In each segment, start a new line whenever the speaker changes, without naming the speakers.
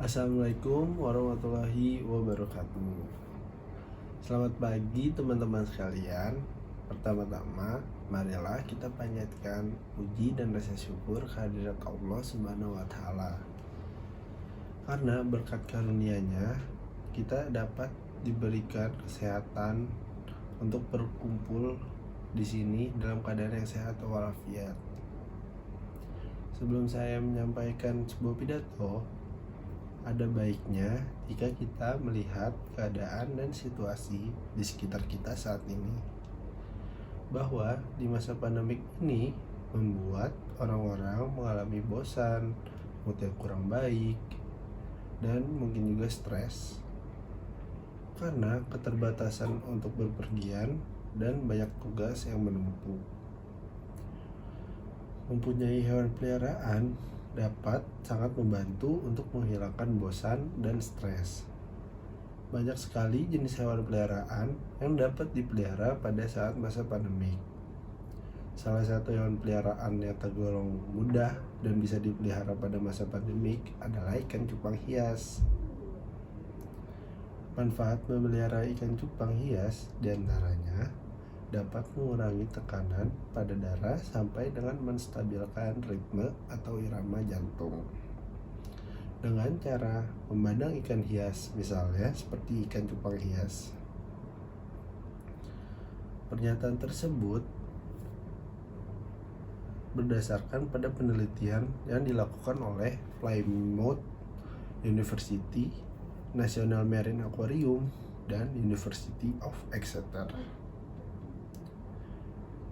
Assalamualaikum warahmatullahi wabarakatuh. Selamat pagi teman-teman sekalian. Pertama-tama, marilah kita panjatkan puji dan rasa syukur kehadirat Allah Subhanahu wa taala. Karena berkat karunia-Nya, kita dapat diberikan kesehatan untuk berkumpul di sini dalam keadaan yang sehat walafiat. Sebelum saya menyampaikan sebuah pidato, ada baiknya jika kita melihat keadaan dan situasi di sekitar kita saat ini, bahwa di masa pandemik ini membuat orang-orang mengalami bosan, mood yang kurang baik, dan mungkin juga stres karena keterbatasan untuk berpergian dan banyak tugas yang menumpuk. Mempunyai hewan peliharaan dapat sangat membantu untuk menghilangkan bosan dan stres. Banyak sekali jenis hewan peliharaan yang dapat dipelihara pada saat masa pandemi. Salah satu hewan peliharaan yang tergolong mudah dan bisa dipelihara pada masa pandemi adalah ikan cupang hias. Manfaat memelihara ikan cupang hias diantaranya dapat mengurangi tekanan pada darah sampai dengan menstabilkan ritme atau irama jantung. Dengan cara memandang ikan hias, misalnya seperti ikan cupang hias. Pernyataan tersebut berdasarkan pada penelitian yang dilakukan oleh Plymouth University, National Marine Aquarium, dan University of Exeter.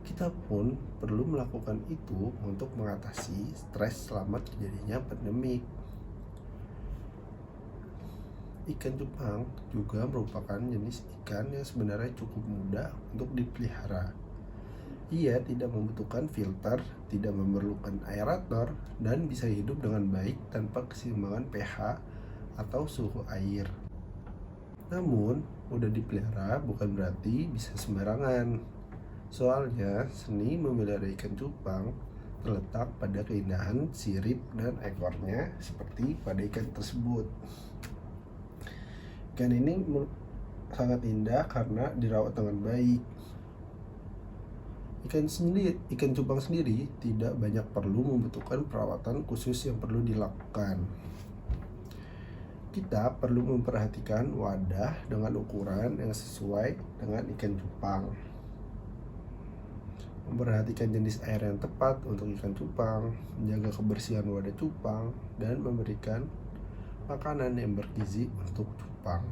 Kita pun perlu melakukan itu untuk mengatasi stres selama terjadinya pandemi. Ikan cupang juga merupakan jenis ikan yang sebenarnya cukup mudah untuk dipelihara. Ia tidak membutuhkan filter, tidak memerlukan aerator, dan bisa hidup dengan baik tanpa keseimbangan pH atau suhu air. Namun, mudah dipelihara bukan berarti bisa sembarangan. Soalnya, seni memelihara ikan cupang terletak pada keindahan sirip dan ekornya seperti pada ikan tersebut. Ikan ini sangat indah karena dirawat dengan baik. Ikan cupang sendiri tidak banyak perlu membutuhkan perawatan khusus yang perlu dilakukan. Kita perlu memperhatikan wadah dengan ukuran yang sesuai dengan ikan cupang, memperhatikan jenis air yang tepat untuk ikan cupang, menjaga kebersihan wadah cupang, dan memberikan makanan yang bergizi untuk cupang.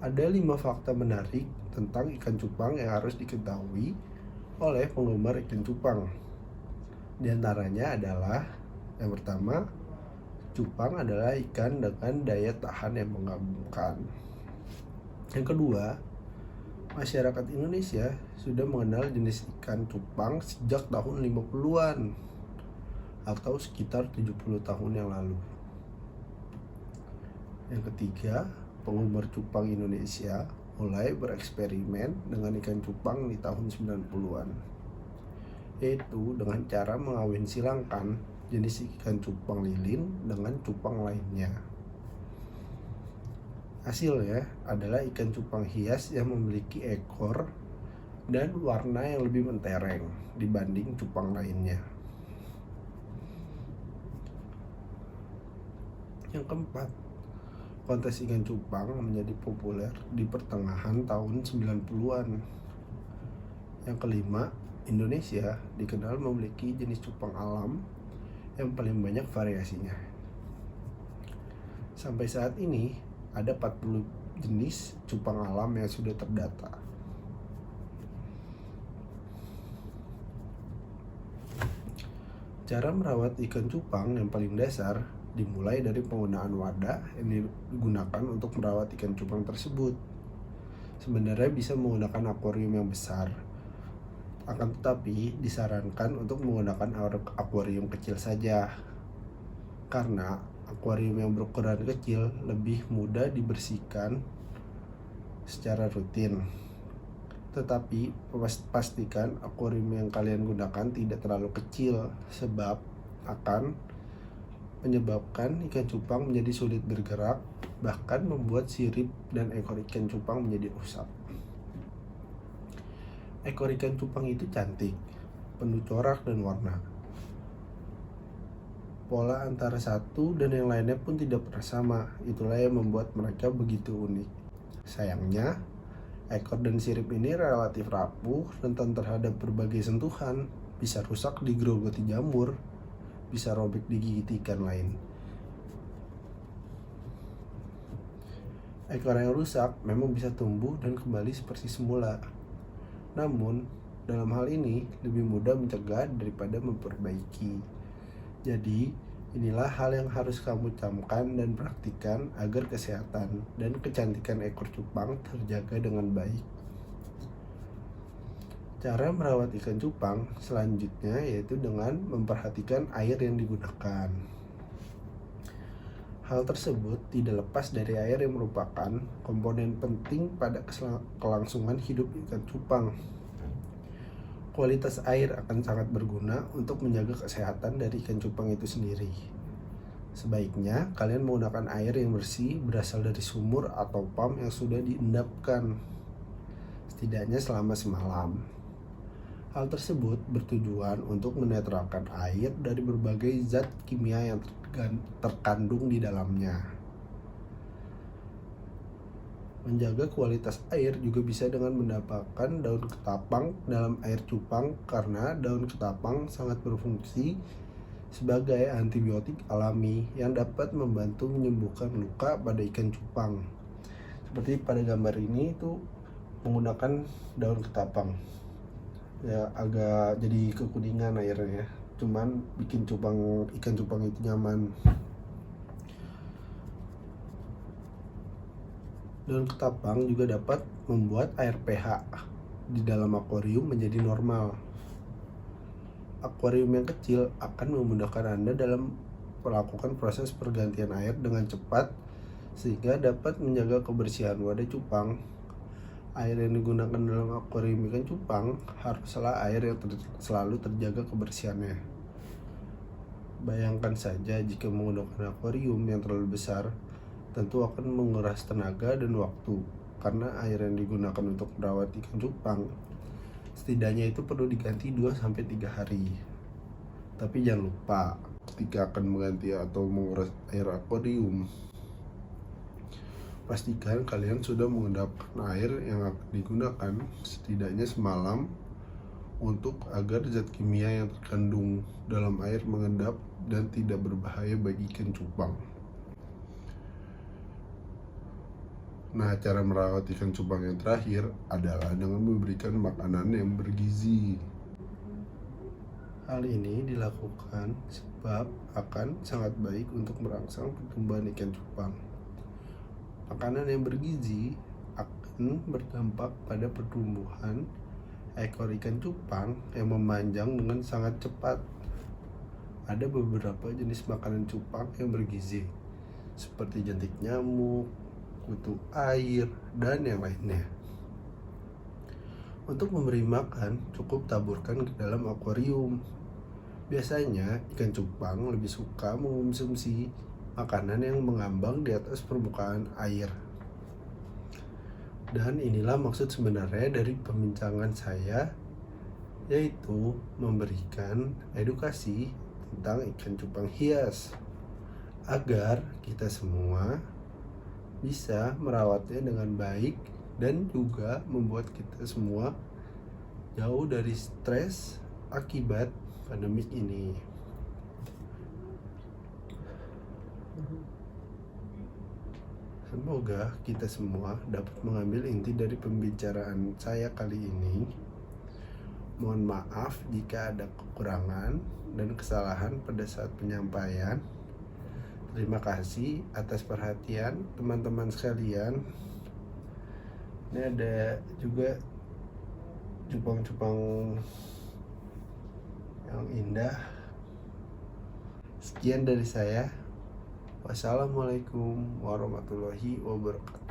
Ada 5 fakta menarik tentang ikan cupang yang harus diketahui oleh penggemar ikan cupang. Di antaranya adalah, yang pertama, cupang adalah ikan dengan daya tahan yang mengagumkan. Yang kedua, masyarakat Indonesia sudah mengenal jenis ikan cupang sejak tahun 50-an atau sekitar 70 tahun yang lalu. Yang ketiga, penggemar cupang Indonesia mulai bereksperimen dengan ikan cupang di tahun 90-an, yaitu dengan cara mengawin silangkan jenis ikan cupang lilin dengan cupang lainnya. Hasilnya adalah ikan cupang hias yang memiliki ekor dan warna yang lebih mentereng dibanding cupang lainnya. Yang keempat, kontes ikan cupang menjadi populer di pertengahan tahun 90-an. Yang kelima, Indonesia dikenal memiliki jenis cupang alam yang paling banyak variasinya. Sampai saat ini, ada 40 jenis cupang alam yang sudah terdata. Cara merawat ikan cupang yang paling dasar dimulai dari penggunaan wadah yang digunakan untuk merawat ikan cupang tersebut. Sebenarnya bisa menggunakan akuarium yang besar, akan tetapi disarankan untuk menggunakan akuarium kecil saja, karena akuarium yang berukuran kecil lebih mudah dibersihkan secara rutin. Tetapi pastikan akuarium yang kalian gunakan tidak terlalu kecil, sebab akan menyebabkan ikan cupang menjadi sulit bergerak, bahkan membuat sirip dan ekor ikan cupang menjadi rusak. Ekor ikan cupang itu cantik, penuh corak dan warna. Pola antara satu dan yang lainnya pun tidak pernah sama. Itulah yang membuat mereka begitu unik. Sayangnya, ekor dan sirip ini relatif rapuh, rentan terhadap berbagai sentuhan, bisa rusak digerogoti jamur, bisa robek digigit ikan lain. Ekor yang rusak memang bisa tumbuh dan kembali seperti semula. Namun, dalam hal ini lebih mudah mencegah daripada memperbaiki. Jadi, inilah hal yang harus kamu camkan dan praktikkan agar kesehatan dan kecantikan ekor cupang terjaga dengan baik. Cara merawat ikan cupang selanjutnya yaitu dengan memperhatikan air yang digunakan. Hal tersebut tidak lepas dari air yang merupakan komponen penting pada kelangsungan hidup ikan cupang. Kualitas air akan sangat berguna untuk menjaga kesehatan dari ikan cupang itu sendiri. Sebaiknya kalian menggunakan air yang bersih berasal dari sumur atau pump yang sudah diendapkan, setidaknya selama semalam. Hal tersebut bertujuan untuk menetralkan air dari berbagai zat kimia yang terkandung di dalamnya. Menjaga kualitas air juga bisa dengan mendapatkan daun ketapang dalam air cupang, karena daun ketapang sangat berfungsi sebagai antibiotik alami yang dapat membantu menyembuhkan luka pada ikan cupang. Seperti pada gambar ini itu menggunakan daun ketapang. Ya, agak jadi kekuningan airnya, cuman bikin ikan cupang itu nyaman. Daun ketapang juga dapat membuat air pH di dalam akuarium menjadi normal. Akuarium yang kecil akan memudahkan Anda dalam melakukan proses pergantian air dengan cepat, sehingga dapat menjaga kebersihan wadah cupang. Air yang digunakan dalam akuarium ikan cupang haruslah air yang selalu terjaga kebersihannya. Bayangkan saja jika menggunakan akuarium yang terlalu besar, tentu akan menguras tenaga dan waktu, karena air yang digunakan untuk merawat ikan cupang setidaknya itu perlu diganti 2-3 hari. Tapi jangan lupa, ketika akan mengganti atau menguras air akuarium, pastikan kalian sudah mengendapkan air yang akan digunakan setidaknya semalam, untuk agar zat kimia yang terkandung dalam air mengendap dan tidak berbahaya bagi ikan cupang. Nah, cara merawat ikan cupang yang terakhir adalah dengan memberikan makanan yang bergizi. Hal ini dilakukan sebab akan sangat baik untuk merangsang pertumbuhan ikan cupang. Makanan yang bergizi akan berdampak pada pertumbuhan ekor ikan cupang yang memanjang dengan sangat cepat. Ada beberapa jenis makanan cupang yang bergizi, seperti jentik nyamuk, kutu air, dan yang lainnya. Untuk memberi makan, cukup taburkan ke dalam akuarium. Biasanya, ikan cupang lebih suka mengonsumsi makanan yang mengambang di atas permukaan air. Dan inilah maksud sebenarnya dari pembincangan saya, yaitu memberikan edukasi tentang ikan cupang hias, agar kita semua bisa merawatnya dengan baik dan juga membuat kita semua jauh dari stres akibat pandemik ini. Semoga kita semua dapat mengambil inti dari pembicaraan saya kali ini. Mohon maaf jika ada kekurangan dan kesalahan pada saat penyampaian. Terima kasih atas perhatian teman-teman sekalian. Ini ada juga cupang-cupang yang indah. Sekian dari saya. Wassalamualaikum warahmatullahi wabarakatuh.